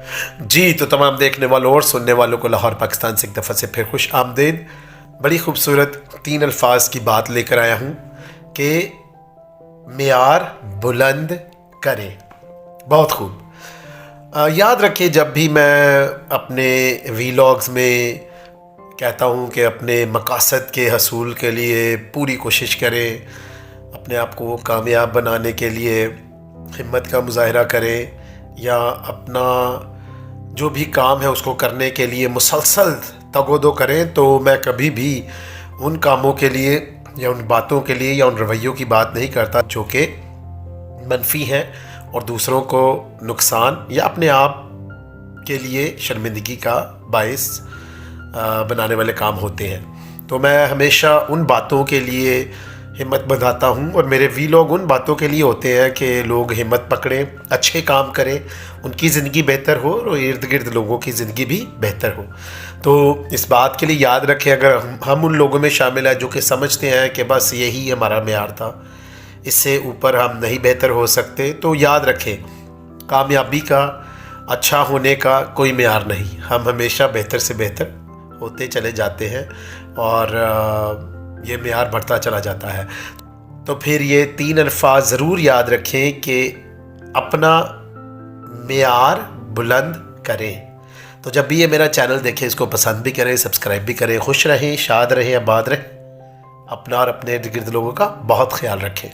जी, तो तमाम देखने वालों और सुनने वालों को लाहौर पाकिस्तान से एक दफ़ा से फिर खुश आमदीद। बड़ी खूबसूरत 3 अल्फाज की बात लेकर आया हूँ कि मेयार बुलंद करें। बहुत खूब। याद रखें, जब भी मैं अपने वीलॉग्स में कहता हूँ कि अपने मकासद के हसूल के लिए पूरी कोशिश करें, अपने आप को कामयाब बनाने के लिए हिम्मत का मुजाहरा करें, या अपना जो भी काम है उसको करने के लिए मुसलसल तगोदो करें, तो मैं कभी भी उन कामों के लिए या उन बातों के लिए या उन रवैयों की बात नहीं करता जो कि मनफी हैं और दूसरों को नुकसान या अपने आप के लिए शर्मिंदगी का बायस बनाने वाले काम होते हैं। तो मैं हमेशा उन बातों के लिए हिम्मत बंधाता हूँ, और मेरे वीलॉग उन बातों के लिए होते हैं कि लोग हिम्मत पकड़ें, अच्छे काम करें, उनकी ज़िंदगी बेहतर हो और इर्द गिर्द लोगों की ज़िंदगी भी बेहतर हो। तो इस बात के लिए याद रखें, अगर हम उन लोगों में शामिल हैं जो कि समझते हैं कि बस यही हमारा मेयार था, इससे ऊपर हम नहीं बेहतर हो सकते, तो याद रखें, कामयाबी का, अच्छा होने का कोई मेयार नहीं। हम हमेशा बेहतर से बेहतर होते चले जाते हैं और ये मेयार बढ़ता चला जाता है। तो फिर ये 3 अल्फाज ज़रूर याद रखें कि अपना मेयार बुलंद करें। तो जब भी ये मेरा चैनल देखें, इसको पसंद भी करें, सब्सक्राइब भी करें। खुश रहें, शाद रहें, आबाद रहें। अपना और अपने इर्द गिर्द लोगों का बहुत ख्याल रखें।